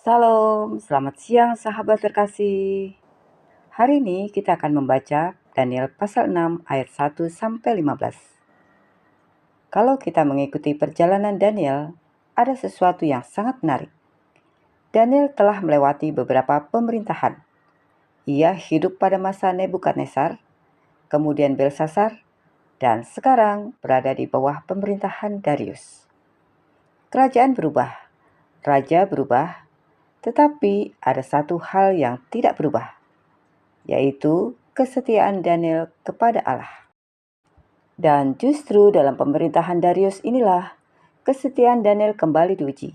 Salam, selamat siang sahabat terkasih. Hari ini kita akan membaca Daniel pasal 6 ayat 1 sampai 15. Kalau kita mengikuti perjalanan Daniel, ada sesuatu yang sangat menarik. Daniel telah melewati beberapa pemerintahan. Ia hidup pada masa Nebukadnezar, kemudian Belsasar, dan sekarang berada di bawah pemerintahan Darius. Kerajaan berubah, raja berubah, tetapi ada satu hal yang tidak berubah, yaitu kesetiaan Daniel kepada Allah. Dan justru dalam pemerintahan Darius inilah kesetiaan Daniel kembali diuji.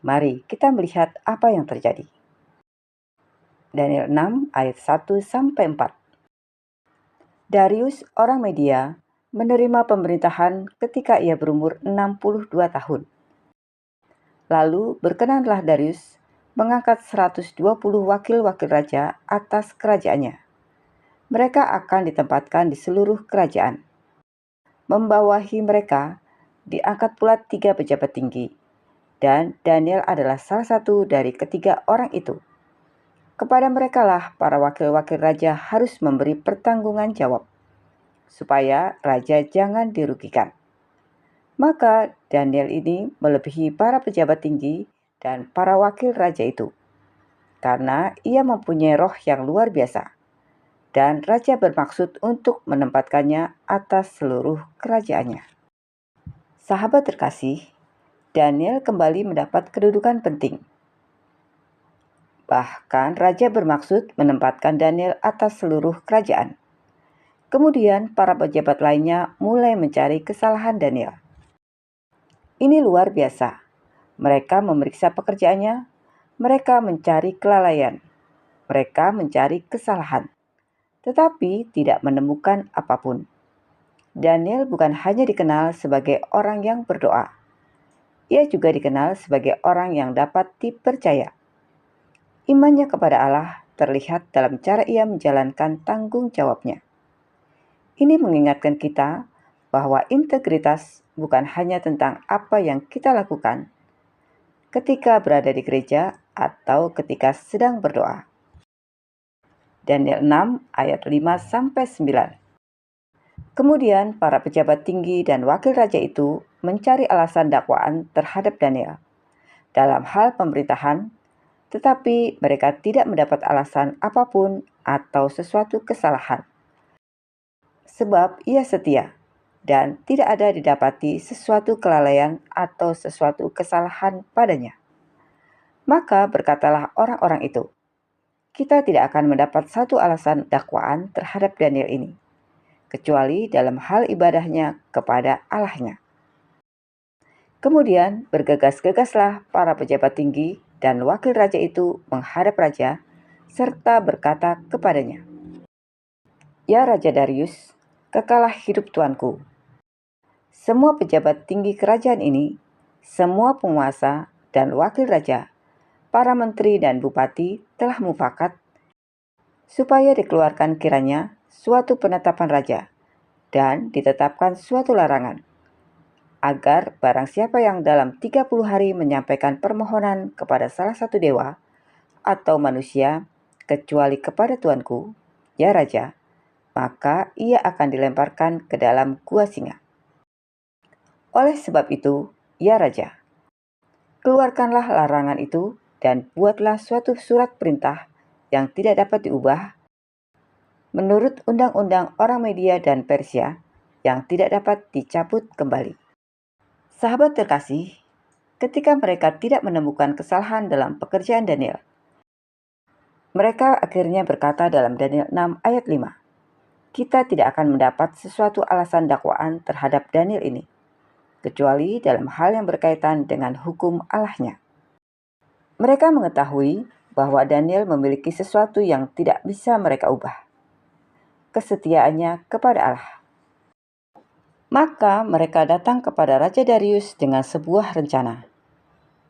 Mari kita melihat apa yang terjadi. Daniel 6 ayat 1 sampai 4. Darius orang Media menerima pemerintahan ketika ia berumur 62 tahun. Lalu berkenanlah Darius mengangkat 120 wakil-wakil raja atas kerajaannya. Mereka akan ditempatkan di seluruh kerajaan. Membawahi mereka diangkat pula 3 pejabat tinggi, dan Daniel adalah salah satu dari ketiga orang itu. Kepada merekalah para wakil-wakil raja harus memberi pertanggungan jawab, supaya raja jangan dirugikan. Maka Daniel ini melebihi para pejabat tinggi dan para wakil raja itu, karena ia mempunyai roh yang luar biasa. Dan raja bermaksud untuk menempatkannya atas seluruh kerajaannya. Sahabat terkasih, Daniel kembali mendapat kedudukan penting. Bahkan raja bermaksud menempatkan Daniel atas seluruh kerajaan. Kemudian para pejabat lainnya mulai mencari kesalahan Daniel. Ini luar biasa. Mereka memeriksa pekerjaannya, mereka mencari kelalaian, mereka mencari kesalahan, tetapi tidak menemukan apapun. Daniel bukan hanya dikenal sebagai orang yang berdoa, ia juga dikenal sebagai orang yang dapat dipercaya. Imannya kepada Allah terlihat dalam cara ia menjalankan tanggung jawabnya. Ini mengingatkan kita bahwa integritas bukan hanya tentang apa yang kita lakukan ketika berada di gereja atau ketika sedang berdoa. Daniel 6 ayat 5-9. Kemudian para pejabat tinggi dan wakil raja itu mencari alasan dakwaan terhadap Daniel dalam hal pemerintahan, tetapi mereka tidak mendapat alasan apapun atau sesuatu kesalahan. Sebab ia setia dan tidak ada didapati sesuatu kelalaian atau sesuatu kesalahan padanya. Maka berkatalah orang-orang itu, kita tidak akan mendapat satu alasan dakwaan terhadap Daniel ini, kecuali dalam hal ibadahnya kepada Allahnya. Kemudian bergegas-gegaslah para pejabat tinggi dan wakil raja itu menghadap raja, serta berkata kepadanya, "Ya Raja Darius, kekalah hidup tuanku. Semua pejabat tinggi kerajaan ini, semua penguasa dan wakil raja, para menteri dan bupati telah mufakat supaya dikeluarkan kiranya suatu penetapan raja dan ditetapkan suatu larangan, agar barang siapa yang dalam 30 hari menyampaikan permohonan kepada salah satu dewa atau manusia, kecuali kepada tuanku, ya Raja, maka ia akan dilemparkan ke dalam gua singa. Oleh sebab itu, ya Raja, keluarkanlah larangan itu dan buatlah suatu surat perintah yang tidak dapat diubah menurut undang-undang orang Media dan Persia yang tidak dapat dicabut kembali." Sahabat terkasih, ketika mereka tidak menemukan kesalahan dalam pekerjaan Daniel, mereka akhirnya berkata dalam Daniel 6 ayat 5, kita tidak akan mendapat sesuatu alasan dakwaan terhadap Daniel ini, kecuali dalam hal yang berkaitan dengan hukum Allahnya. Mereka mengetahui bahwa Daniel memiliki sesuatu yang tidak bisa mereka ubah, kesetiaannya kepada Allah. Maka mereka datang kepada Raja Darius dengan sebuah rencana.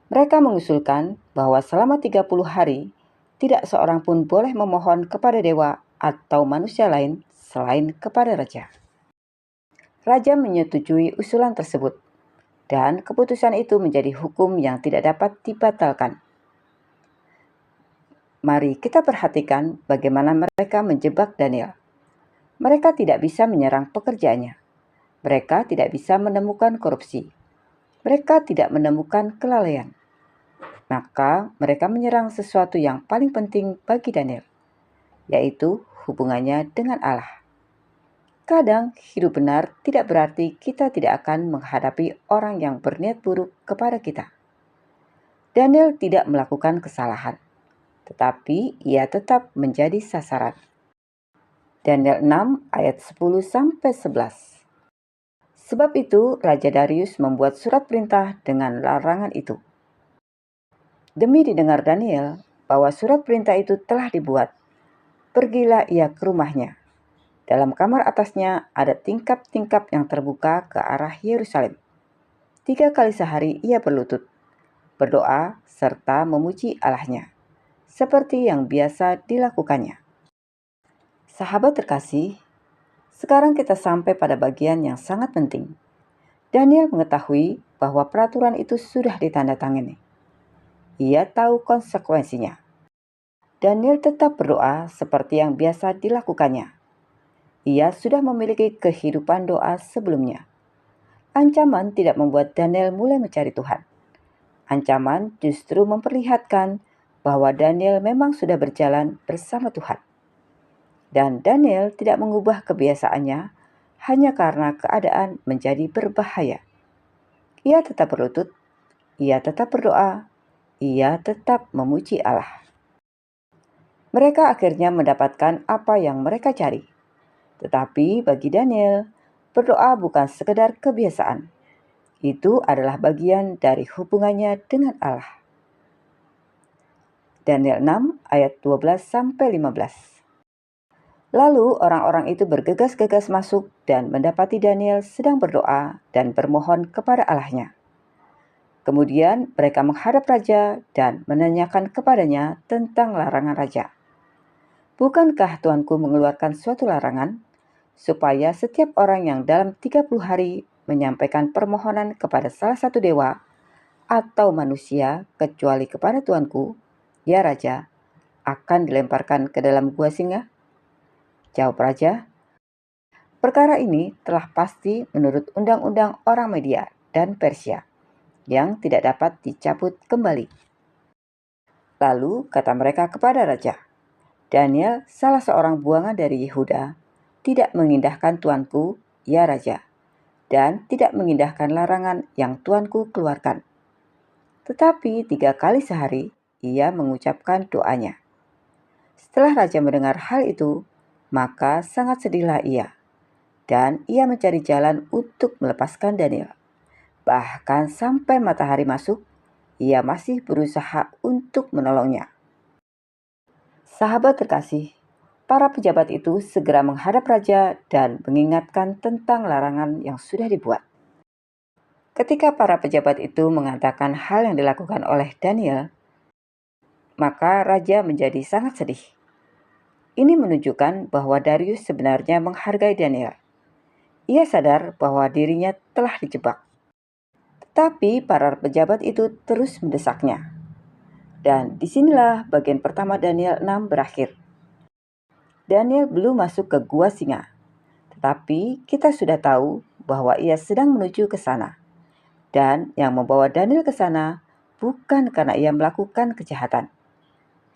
Mereka mengusulkan bahwa selama 30 hari, tidak seorang pun boleh memohon kepada dewa atau manusia lain selain kepada raja. Raja menyetujui usulan tersebut, dan keputusan itu menjadi hukum yang tidak dapat dibatalkan. Mari kita perhatikan bagaimana mereka menjebak Daniel. Mereka tidak bisa menyerang pekerjaannya. Mereka tidak bisa menemukan korupsi. Mereka tidak menemukan kelalaian. Maka mereka menyerang sesuatu yang paling penting bagi Daniel, yaitu hubungannya dengan Allah. Kadang hidup benar tidak berarti kita tidak akan menghadapi orang yang berniat buruk kepada kita. Daniel tidak melakukan kesalahan, tetapi ia tetap menjadi sasaran. Daniel 6 ayat 10-11. Sebab itu Raja Darius membuat surat perintah dengan larangan itu. Demi didengar Daniel bahwa surat perintah itu telah dibuat, pergilah ia ke rumahnya. Dalam kamar atasnya ada tingkap-tingkap yang terbuka ke arah Yerusalem. 3 kali sehari ia berlutut, berdoa, serta memuji Allahnya, seperti yang biasa dilakukannya. Sahabat terkasih, sekarang kita sampai pada bagian yang sangat penting. Daniel mengetahui bahwa peraturan itu sudah ditandatangani. Ia tahu konsekuensinya. Daniel tetap berdoa seperti yang biasa dilakukannya. Ia sudah memiliki kehidupan doa sebelumnya. Ancaman tidak membuat Daniel mulai mencari Tuhan. Ancaman justru memperlihatkan bahwa Daniel memang sudah berjalan bersama Tuhan. Dan Daniel tidak mengubah kebiasaannya hanya karena keadaan menjadi berbahaya. Ia tetap berlutut, ia tetap berdoa, ia tetap memuji Allah. Mereka akhirnya mendapatkan apa yang mereka cari. Tetapi bagi Daniel, berdoa bukan sekedar kebiasaan. Itu adalah bagian dari hubungannya dengan Allah. Daniel 6 ayat 12-15. Lalu orang-orang itu bergegas-gegas masuk dan mendapati Daniel sedang berdoa dan bermohon kepada Allahnya. Kemudian mereka menghadap raja dan menanyakan kepadanya tentang larangan raja. Bukankah Tuanku mengeluarkan suatu larangan supaya setiap orang yang dalam 30 hari menyampaikan permohonan kepada salah satu dewa atau manusia kecuali kepada Tuanku, ya Raja, akan dilemparkan ke dalam gua singa? Jawab raja, perkara ini telah pasti menurut undang-undang orang Media dan Persia yang tidak dapat dicabut kembali. Lalu kata mereka kepada raja, Daniel, salah seorang buangan dari Yehuda, tidak mengindahkan Tuanku, ya Raja, dan tidak mengindahkan larangan yang Tuanku keluarkan. Tetapi 3 kali sehari ia mengucapkan doanya. Setelah raja mendengar hal itu, maka sangat sedihlah ia, dan ia mencari jalan untuk melepaskan Daniel. Bahkan sampai matahari masuk, ia masih berusaha untuk menolongnya. Sahabat terkasih, para pejabat itu segera menghadap raja dan mengingatkan tentang larangan yang sudah dibuat. Ketika para pejabat itu mengatakan hal yang dilakukan oleh Daniel, maka raja menjadi sangat sedih. Ini menunjukkan bahwa Darius sebenarnya menghargai Daniel. Ia sadar bahwa dirinya telah dijebak. Tetapi para pejabat itu terus mendesaknya. Dan disinilah bagian pertama Daniel 6 berakhir. Daniel belum masuk ke gua singa, tetapi kita sudah tahu bahwa ia sedang menuju ke sana. Dan yang membawa Daniel ke sana bukan karena ia melakukan kejahatan,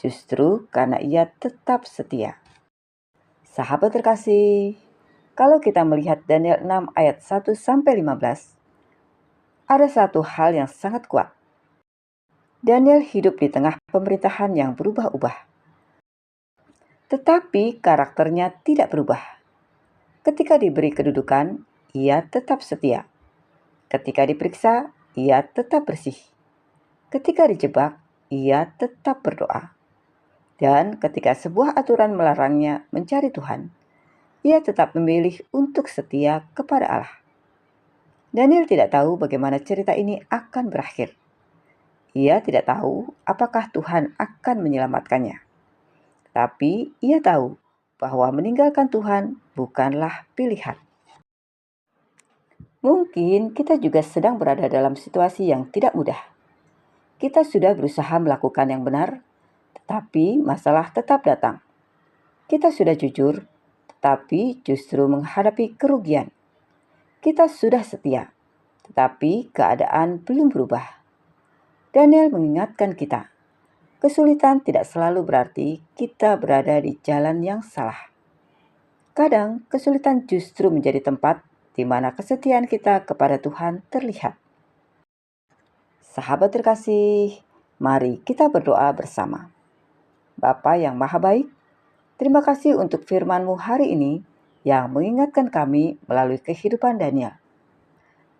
justru karena ia tetap setia. Sahabat terkasih, kalau kita melihat Daniel 6 ayat 1-15, ada satu hal yang sangat kuat. Daniel hidup di tengah pemerintahan yang berubah-ubah. Tetapi karakternya tidak berubah. Ketika diberi kedudukan, ia tetap setia. Ketika diperiksa, ia tetap bersih. Ketika dijebak, ia tetap berdoa. Dan ketika sebuah aturan melarangnya mencari Tuhan, ia tetap memilih untuk setia kepada Allah. Daniel tidak tahu bagaimana cerita ini akan berakhir. Ia tidak tahu apakah Tuhan akan menyelamatkannya. Tapi ia tahu bahwa meninggalkan Tuhan bukanlah pilihan. Mungkin kita juga sedang berada dalam situasi yang tidak mudah. Kita sudah berusaha melakukan yang benar, tapi masalah tetap datang. Kita sudah jujur, tetapi justru menghadapi kerugian. Kita sudah setia, tetapi keadaan belum berubah. Daniel mengingatkan kita, kesulitan tidak selalu berarti kita berada di jalan yang salah. Kadang kesulitan justru menjadi tempat di mana kesetiaan kita kepada Tuhan terlihat. Sahabat terkasih, mari kita berdoa bersama. Bapa yang Maha Baik, terima kasih untuk firman-Mu hari ini yang mengingatkan kami melalui kehidupan Daniel.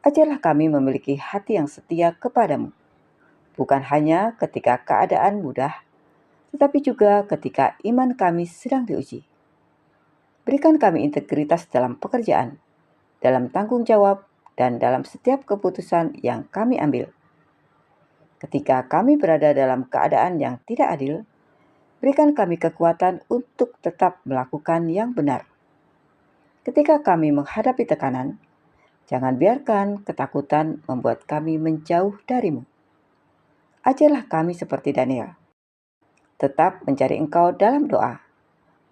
Ajarlah kami memiliki hati yang setia kepadamu, bukan hanya ketika keadaan mudah, tetapi juga ketika iman kami sedang diuji. Berikan kami integritas dalam pekerjaan, dalam tanggung jawab, dan dalam setiap keputusan yang kami ambil. Ketika kami berada dalam keadaan yang tidak adil, berikan kami kekuatan untuk tetap melakukan yang benar. Ketika kami menghadapi tekanan, jangan biarkan ketakutan membuat kami menjauh darimu. Ajarlah kami seperti Daniel, tetap mencari Engkau dalam doa,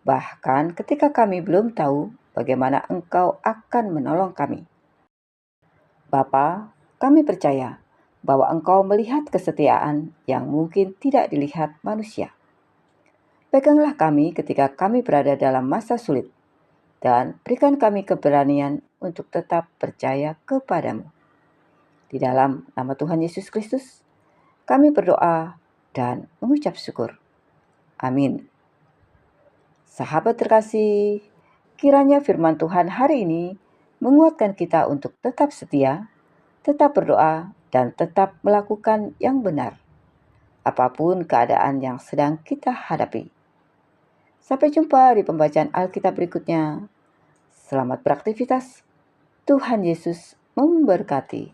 bahkan ketika kami belum tahu bagaimana Engkau akan menolong kami. Bapa, kami percaya bahwa Engkau melihat kesetiaan yang mungkin tidak dilihat manusia. Peganglah kami ketika kami berada dalam masa sulit, dan berikan kami keberanian untuk tetap percaya kepadamu. Di dalam nama Tuhan Yesus Kristus, kami berdoa dan mengucap syukur. Amin. Sahabat terkasih, kiranya firman Tuhan hari ini menguatkan kita untuk tetap setia, tetap berdoa, dan tetap melakukan yang benar, apapun keadaan yang sedang kita hadapi. Sampai jumpa di pembacaan Alkitab berikutnya. Selamat beraktivitas. Tuhan Yesus memberkati.